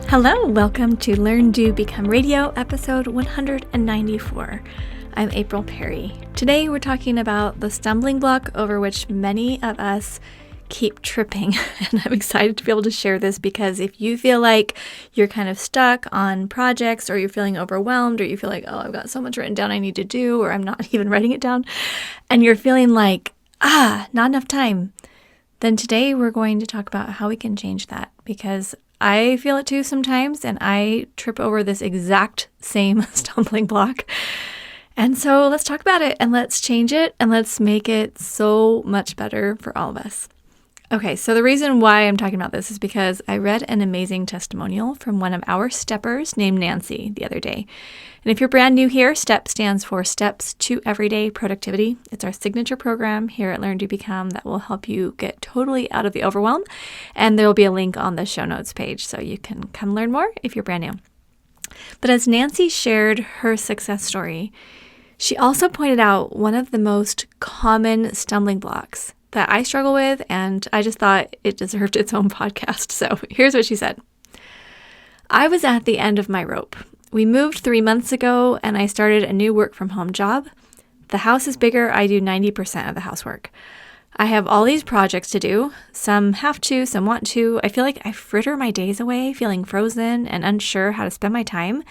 Hello, welcome to Learn, Do, Become Radio, episode 194. I'm April Perry. Today we're talking about the stumbling block over which many of us keep tripping. And I'm excited to be able to share this because if you feel like you're kind of stuck on projects, or you're feeling overwhelmed, or you feel like, oh, I've got so much written down I need to do, or I'm not even writing it down, and you're feeling like, not enough time, then today we're going to talk about how we can change that, because I feel it too sometimes, and I trip over this exact same stumbling block. And so let's talk about it, and let's change it, and let's make it so much better for all of us. Okay, so the reason why I'm talking about this is because I read an amazing testimonial from one of our steppers named Nancy the other day. And if you're brand new here, STEP stands for Steps to Everyday Productivity. It's our signature program here at Learn to Become that will help you get totally out of the overwhelm. And there will be a link on the show notes page so you can come learn more if you're brand new. But as Nancy shared her success story, she also pointed out one of the most common stumbling blocks that I struggle with, and I just thought it deserved its own podcast. So here's what she said. I was at the end of my rope. We moved 3 months ago, and I started a new work from home job. The house is bigger. I do 90% of the housework. I have all these projects to do. Some have to, some want to. I feel like I fritter my days away, feeling frozen and unsure how to spend my time.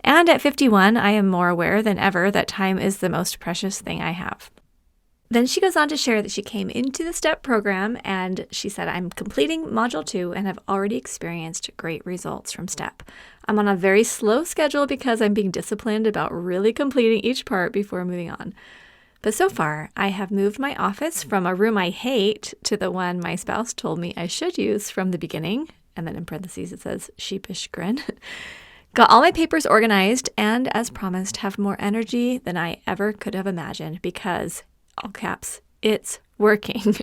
And at 51, I am more aware than ever that time is the most precious thing I have. Then she goes on to share that she came into the STEP program and she said, I'm completing Module 2 and have already experienced great results from STEP. I'm on a very slow schedule because I'm being disciplined about really completing each part before moving on. But so far, I have moved my office from a room I hate to the one my spouse told me I should use from the beginning. And then in parentheses, it says sheepish grin. Got all my papers organized and, as promised, have more energy than I ever could have imagined because, all caps, it's working.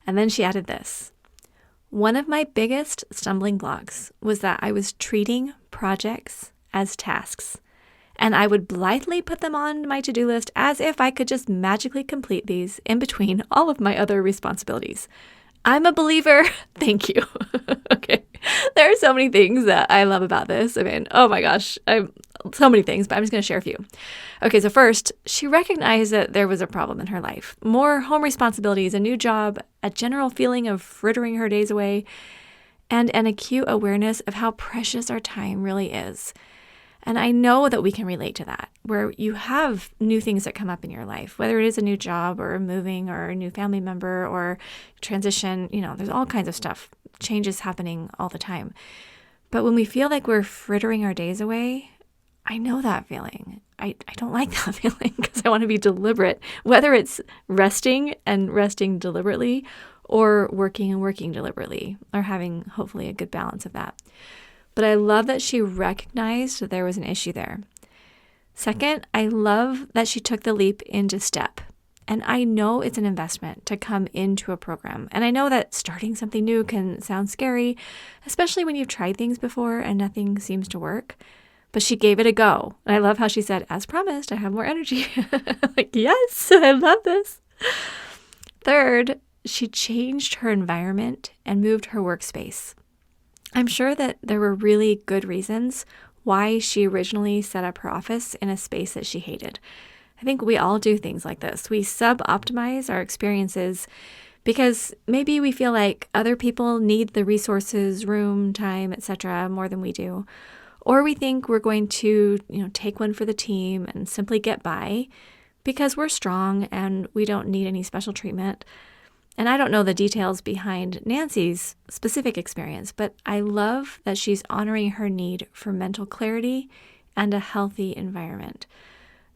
And then she added this. One of my biggest stumbling blocks was that I was treating projects as tasks, and I would blithely put them on my to-do list as if I could just magically complete these in between all of my other responsibilities. I'm a believer. Thank you. Okay. There are so many things that I love about this. I mean, oh my gosh, so many things, but I'm just going to share a few. Okay, so first, she recognized that there was a problem in her life. More home responsibilities, a new job, a general feeling of frittering her days away, and an acute awareness of how precious our time really is. And I know that we can relate to that, where you have new things that come up in your life, whether it is a new job or moving or a new family member or transition, there's all kinds of stuff, changes happening all the time. But when we feel like we're frittering our days away, I know that feeling. I don't like that feeling because I want to be deliberate, whether it's resting and resting deliberately or working and working deliberately, or having hopefully a good balance of that. But I love that she recognized that there was an issue there. Second, I love that she took the leap into STEP. And I know it's an investment to come into a program. And I know that starting something new can sound scary, especially when you've tried things before and nothing seems to work. But she gave it a go. And I love how she said, as promised, I have more energy. Like, yes, I love this. Third, she changed her environment and moved her workspace. I'm sure that there were really good reasons why she originally set up her office in a space that she hated. I think we all do things like this. We sub-optimize our experiences because maybe we feel like other people need the resources, room, time, etc. more than we do. Or we think we're going to, take one for the team and simply get by because we're strong and we don't need any special treatment. And I don't know the details behind Nancy's specific experience, but I love that she's honoring her need for mental clarity and a healthy environment.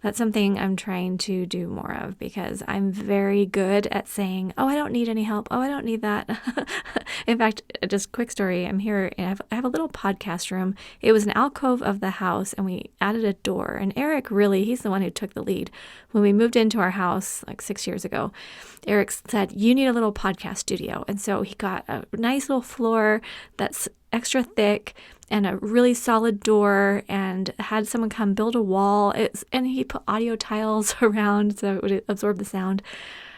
That's something I'm trying to do more of because I'm very good at saying, oh, I don't need any help. Oh, I don't need that. In fact, just a quick story. I'm here and I have a little podcast room. It was an alcove of the house and we added a door. And Eric he's the one who took the lead. When we moved into our house like 6 years ago, Eric said, you need a little podcast studio. And so he got a nice little floor that's extra thick and a really solid door and had someone come build a wall. And he put audio tiles around so it would absorb the sound.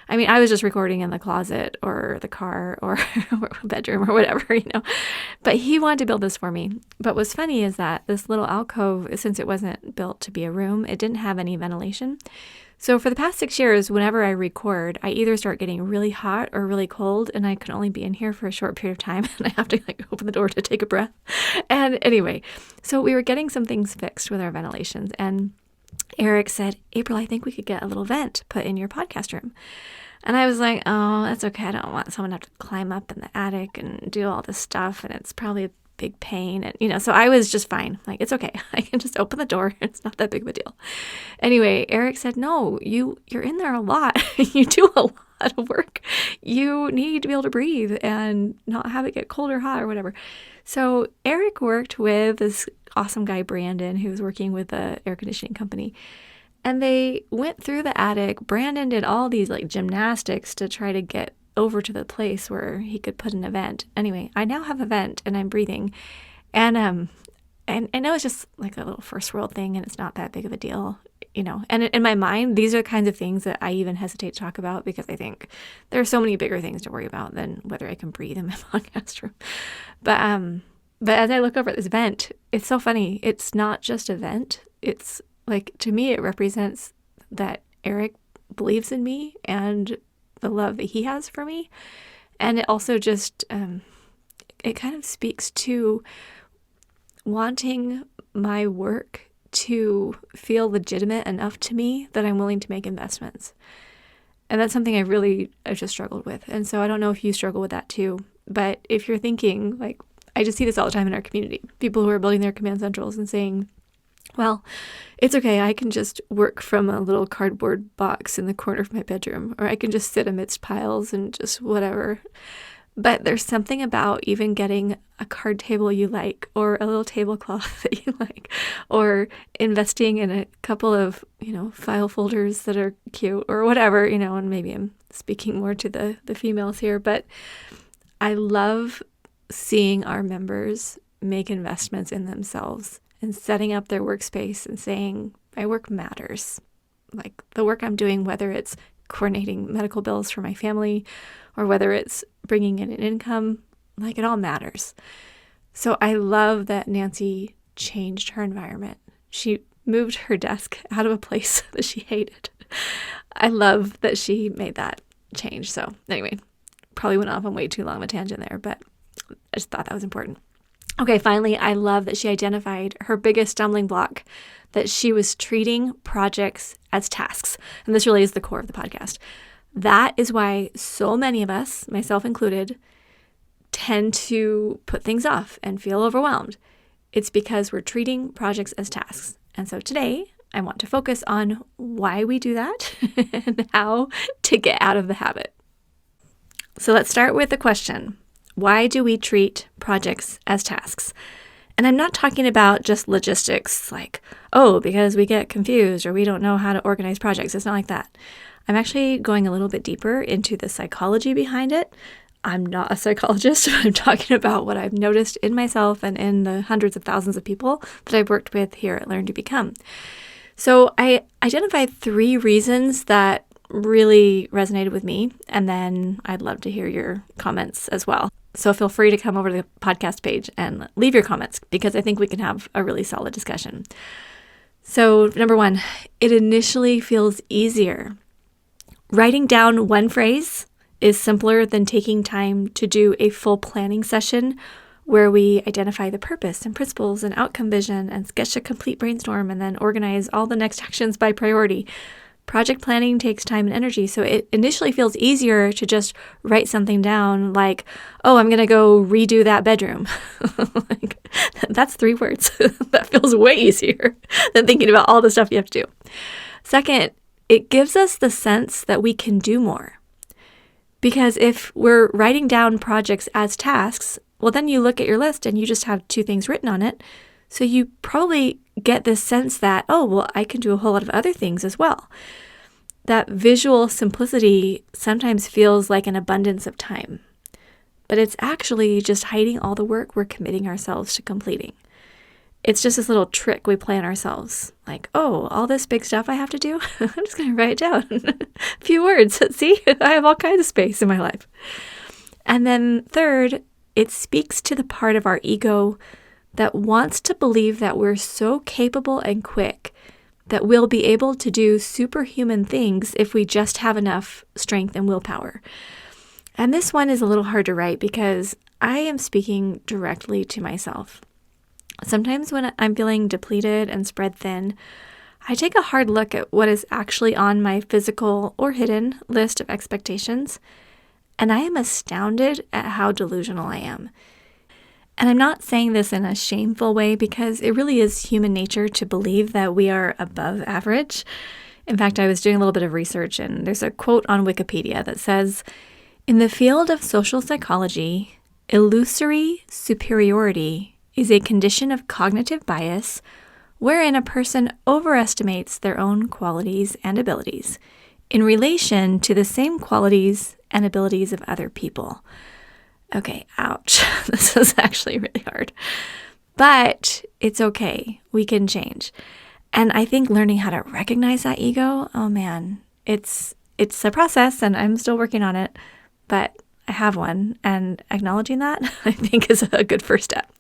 I mean, I was just recording in the closet or the car or bedroom or whatever, But he wanted to build this for me. But what's funny is that this little alcove, since it wasn't built to be a room, it didn't have any ventilation. So for the past 6 years, whenever I record, I either start getting really hot or really cold, and I can only be in here for a short period of time, and I have to open the door to take a breath. And anyway, so we were getting some things fixed with our ventilations, and Eric said, April, I think we could get a little vent put in your podcast room. And I was like, oh, that's okay. I don't want someone to have to climb up in the attic and do all this stuff, and it's probably a big pain. And, so I was just fine. Like, it's okay. I can just open the door. It's not that big of a deal. Anyway, Eric said, no, you're in there a lot. You do a lot of work. You need to be able to breathe and not have it get cold or hot or whatever. So Eric worked with this awesome guy, Brandon, who was working with the air conditioning company. And they went through the attic. Brandon did all these gymnastics to try to get over to the place where he could put an vent. Anyway, I now have a vent and I'm breathing. And I know it's just like a little first world thing and it's not that big of a deal, And in my mind, these are the kinds of things that I even hesitate to talk about because I think there are so many bigger things to worry about than whether I can breathe in my podcast room. But as I look over at this vent, it's so funny. It's not just a vent. It's to me, it represents that Eric believes in me and the love that he has for me. And it also just, it kind of speaks to wanting my work to feel legitimate enough to me that I'm willing to make investments. And that's something I've just struggled with. And so I don't know if you struggle with that too, but if you're thinking, I just see this all the time in our community, people who are building their command centrals and saying, well, it's okay, I can just work from a little cardboard box in the corner of my bedroom, or I can just sit amidst piles and just whatever. But there's something about even getting a card table you like, or a little tablecloth that you like, or investing in a couple of, file folders that are cute, or whatever, and maybe I'm speaking more to the females here, but I love seeing our members make investments in themselves and setting up their workspace and saying, my work matters. Like the work I'm doing, whether it's coordinating medical bills for my family or whether it's bringing in an income, it all matters. So I love that Nancy changed her environment. She moved her desk out of a place that she hated. I love that she made that change. So anyway, probably went off on way too long of a tangent there, but I just thought that was important. Okay, finally, I love that she identified her biggest stumbling block, that she was treating projects as tasks. And this really is the core of the podcast. That is why so many of us, myself included, tend to put things off and feel overwhelmed. It's because we're treating projects as tasks. And so today, I want to focus on why we do that and how to get out of the habit. So let's start with the question. Why do we treat projects as tasks? And I'm not talking about just logistics because we get confused or we don't know how to organize projects. It's not like that. I'm actually going a little bit deeper into the psychology behind it. I'm not a psychologist, but I'm talking about what I've noticed in myself and in the hundreds of thousands of people that I've worked with here at Learn to Become. So I identified 3 reasons that really resonated with me, and then I'd love to hear your comments as well. So feel free to come over to the podcast page and leave your comments because I think we can have a really solid discussion. So number 1, it initially feels easier. Writing down one phrase is simpler than taking time to do a full planning session where we identify the purpose and principles and outcome vision and sketch a complete brainstorm and then organize all the next actions by priority. Project planning takes time and energy, so it initially feels easier to just write something down like, oh, I'm going to go redo that bedroom. That's 3 words. That feels way easier than thinking about all the stuff you have to do. Second, it gives us the sense that we can do more. Because if we're writing down projects as tasks, well, then you look at your list and you just have 2 things written on it. So you probably get this sense that, oh, well, I can do a whole lot of other things as well. That visual simplicity sometimes feels like an abundance of time, but it's actually just hiding all the work we're committing ourselves to completing. it's just this little trick we play on ourselves. Like, oh, all this big stuff I have to do? I'm just going to write it down. A few words. See, I have all kinds of space in my life. And then third, it speaks to the part of our ego that wants to believe that we're so capable and quick that we'll be able to do superhuman things if we just have enough strength and willpower. And this one is a little hard to write because I am speaking directly to myself. Sometimes when I'm feeling depleted and spread thin, I take a hard look at what is actually on my physical or hidden list of expectations, and I am astounded at how delusional I am. And I'm not saying this in a shameful way because it really is human nature to believe that we are above average. In fact, I was doing a little bit of research and there's a quote on Wikipedia that says, "In the field of social psychology, illusory superiority is a condition of cognitive bias wherein a person overestimates their own qualities and abilities in relation to the same qualities and abilities of other people." Okay, ouch. This is actually really hard. But it's okay. We can change. And I think learning how to recognize that ego, oh man, it's a process and I'm still working on it, but I have one. And acknowledging that, I think, is a good first step.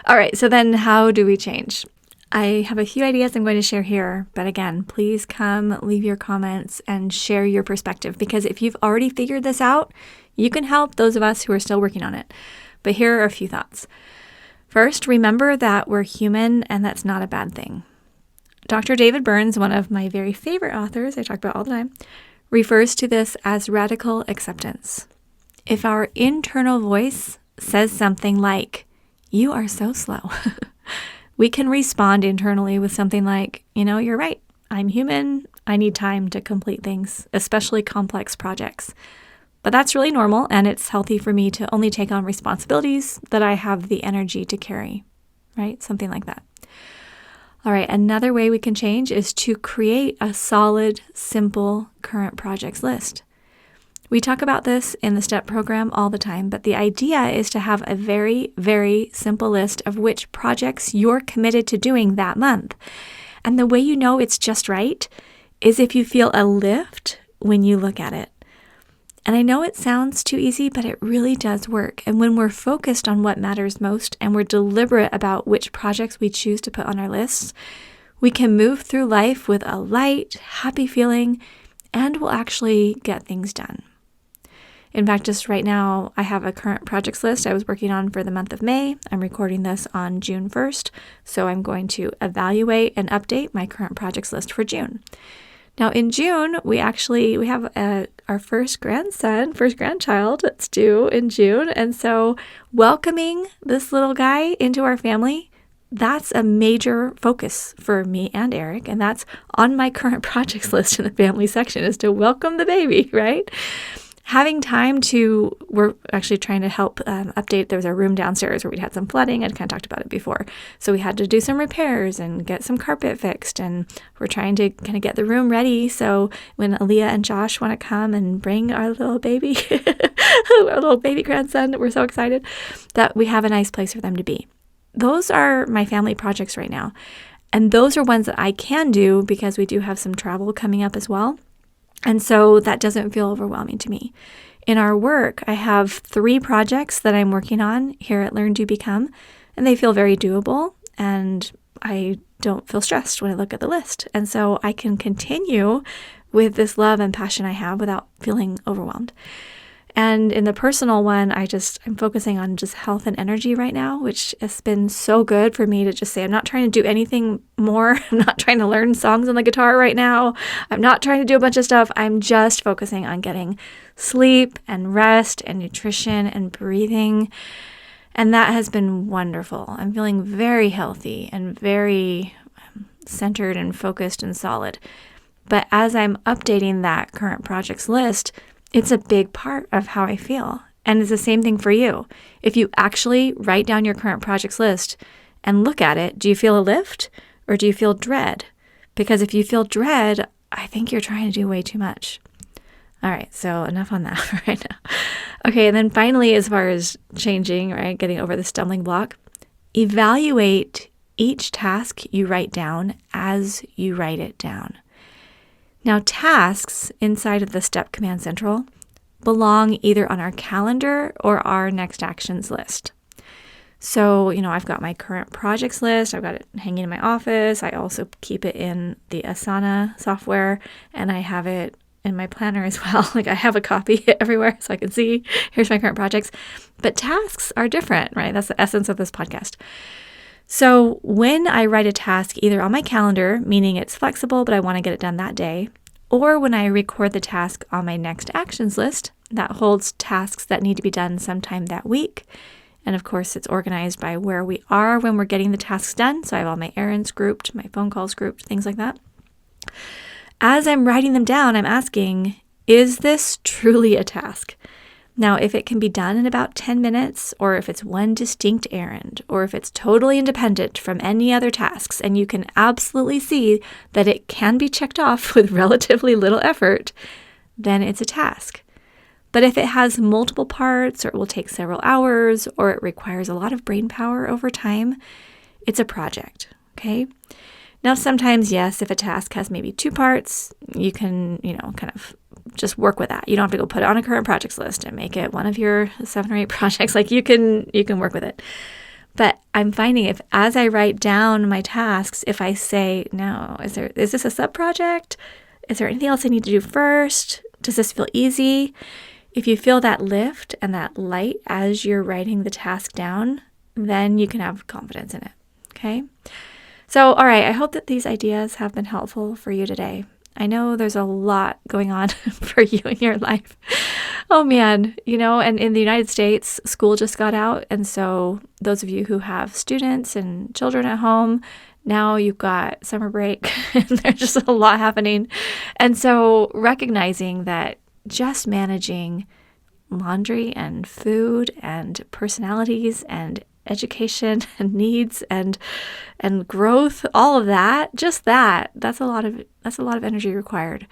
All right, so then how do we change? I have a few ideas I'm going to share here, but again, please come leave your comments and share your perspective because if you've already figured this out, you can help those of us who are still working on it. But here are a few thoughts. First, remember that we're human and that's not a bad thing. Dr. David Burns, one of my very favorite authors I talk about all the time, refers to this as radical acceptance. If our internal voice says something like, "You are so slow," we can respond internally with something like, "You're right. I'm human. I need time to complete things, especially complex projects. But that's really normal, and it's healthy for me to only take on responsibilities that I have the energy to carry," right? Something like that. All right, another way we can change is to create a solid, simple current projects list. We talk about this in the STEP program all the time, but the idea is to have a very, very simple list of which projects you're committed to doing that month. And the way you know it's just right is if you feel a lift when you look at it. And I know it sounds too easy, but it really does work. And when we're focused on what matters most and we're deliberate about which projects we choose to put on our lists, we can move through life with a light, happy feeling, and we'll actually get things done. In fact, just right now, I have a current projects list I was working on for the month of May. I'm recording this on June 1st, so I'm going to evaluate and update my current projects list for June. Now, in June, we have our first grandchild that's due in June. And so welcoming this little guy into our family, that's a major focus for me and Eric. And that's on my current projects list in the family section is to welcome the baby, right? Having time we're actually trying to help update. There was a room downstairs where we'd had some flooding. I'd kind of talked about it before. So we had to do some repairs and get some carpet fixed. And we're trying to kind of get the room ready. So when Aaliyah and Josh want to come and bring our little baby, our little baby grandson, we're so excited that we have a nice place for them to be. Those are my family projects right now. And those are ones that I can do because we do have some travel coming up as well. And so that doesn't feel overwhelming to me. In our work, I have 3 projects that I'm working on here at Learn, Do, Become, and they feel very doable, and I don't feel stressed when I look at the list. And so I can continue with this love and passion I have without feeling overwhelmed. And in the personal one, I'm focusing on just health and energy right now, which has been so good for me to just say, I'm not trying to do anything more. I'm not trying to learn songs on the guitar right now. I'm not trying to do a bunch of stuff. I'm just focusing on getting sleep and rest and nutrition and breathing. And that has been wonderful. I'm feeling very healthy and very centered and focused and solid. But as I'm updating that current projects list, it's a big part of how I feel. And it's the same thing for you. If you actually write down your current projects list and look at it, do you feel a lift or do you feel dread? Because if you feel dread, I think you're trying to do way too much. All right, so enough on that for right now. Okay, and then finally, as far as changing, right, getting over the stumbling block, evaluate each task you write down as you write it down. Now, tasks inside of the STEP Command Central belong either on our calendar or our next actions list. So, I've got my current projects list. I've got it hanging in my office. I also keep it in the Asana software, and I have it in my planner as well. Like I have a copy everywhere so I can see, here's my current projects. But tasks are different, right? That's the essence of this podcast. So when I write a task either on my calendar, meaning it's flexible, but I want to get it done that day, or when I record the task on my next actions list, that holds tasks that need to be done sometime that week. And of course, it's organized by where we are when we're getting the tasks done. So I have all my errands grouped, my phone calls grouped, things like that. As I'm writing them down, I'm asking, is this truly a task? Now, if it can be done in about 10 minutes, or if it's one distinct errand, or if it's totally independent from any other tasks, and you can absolutely see that it can be checked off with relatively little effort, then it's a task. But if it has multiple parts, or it will take several hours, or it requires a lot of brain power over time, it's a project, okay? Now, sometimes, yes, if a task has maybe 2 parts, you can, kind of just work with that. You don't have to go put it on a current projects list and make it one of your 7 or 8 projects. Like you can work with it. But I'm finding as I write down my tasks, if I say, no, is this a sub project? Is there anything else I need to do first? Does this feel easy? If you feel that lift and that light as you're writing the task down, then you can have confidence in it. Okay. So, all right, I hope that these ideas have been helpful for you today. I know there's a lot going on for you in your life. Oh man, and in the United States, school just got out. And so those of you who have students and children at home, now you've got summer break and there's just a lot happening. And so recognizing that just managing laundry and food and personalities and education and needs and growth, all of that, that's a lot of energy required.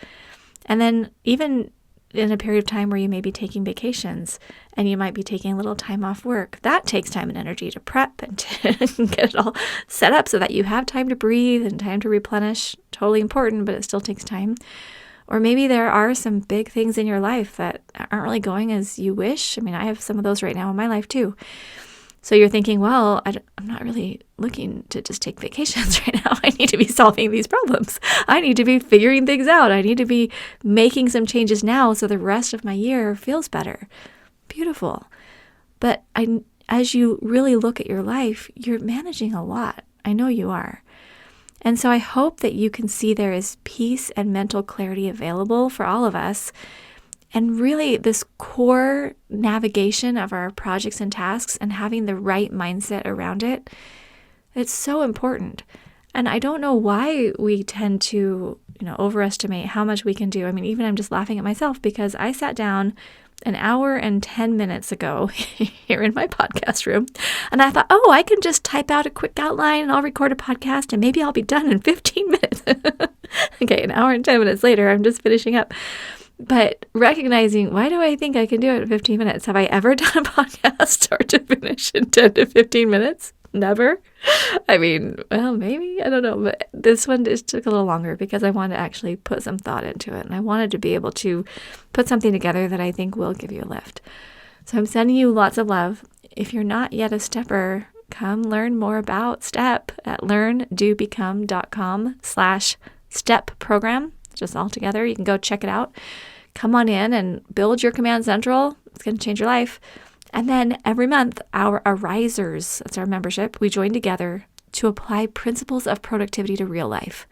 And then even in a period of time where you may be taking vacations and you might be taking a little time off work, that takes time and energy to prep and to get it all set up so that you have time to breathe and time to replenish. Totally important, but it still takes time. Or maybe there are some big things in your life that aren't really going as you wish. I mean, I have some of those right now in my life too. So you're thinking, well, I'm not really looking to just take vacations right now. I need to be solving these problems. I need to be figuring things out. I need to be making some changes now so the rest of my year feels better. Beautiful. But as you really look at your life, you're managing a lot. I know you are. And so I hope that you can see there is peace and mental clarity available for all of us. And really this core navigation of our projects and tasks and having the right mindset around it, it's so important. And I don't know why we tend to, overestimate how much we can do. I mean, even I'm just laughing at myself because I sat down an hour and 10 minutes ago here in my podcast room. And I thought, I can just type out a quick outline and I'll record a podcast and maybe I'll be done in 15 minutes. Okay, an hour and 10 minutes later, I'm just finishing up. But recognizing, why do I think I can do it in 15 minutes? Have I ever done a podcast start to finish in 10 to 15 minutes? Never. I mean, well, maybe, I don't know. But this one just took a little longer because I wanted to actually put some thought into it. And I wanted to be able to put something together that I think will give you a lift. So I'm sending you lots of love. If you're not yet a stepper, come learn more about STEP at learndobecome.com/step program. Just all together. You can go check it out. Come on in and build your Command Central. It's going to change your life. And then every month, our Arisers, that's our membership, we join together to apply principles of productivity to real life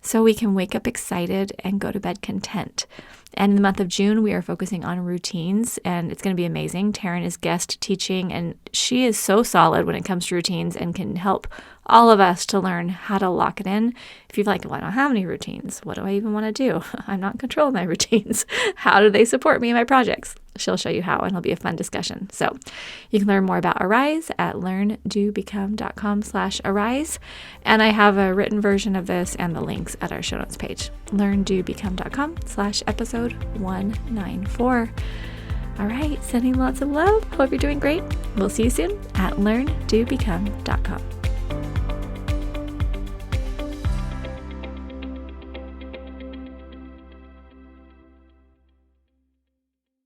so we can wake up excited and go to bed content. And in the month of June, we are focusing on routines, and it's going to be amazing. Taryn is guest teaching, and she is so solid when it comes to routines and can help all of us to learn how to lock it in. If you're like, well, I don't have any routines. What do I even want to do? I'm not in control of my routines. How do they support me in my projects? She'll show you how, and it'll be a fun discussion. So you can learn more about Arise at learndobecome.com/arise. And I have a written version of this and the links at our show notes page, learndobecome.com/episode 194. All right, sending lots of love. Hope you're doing great. We'll see you soon at learndobecome.com.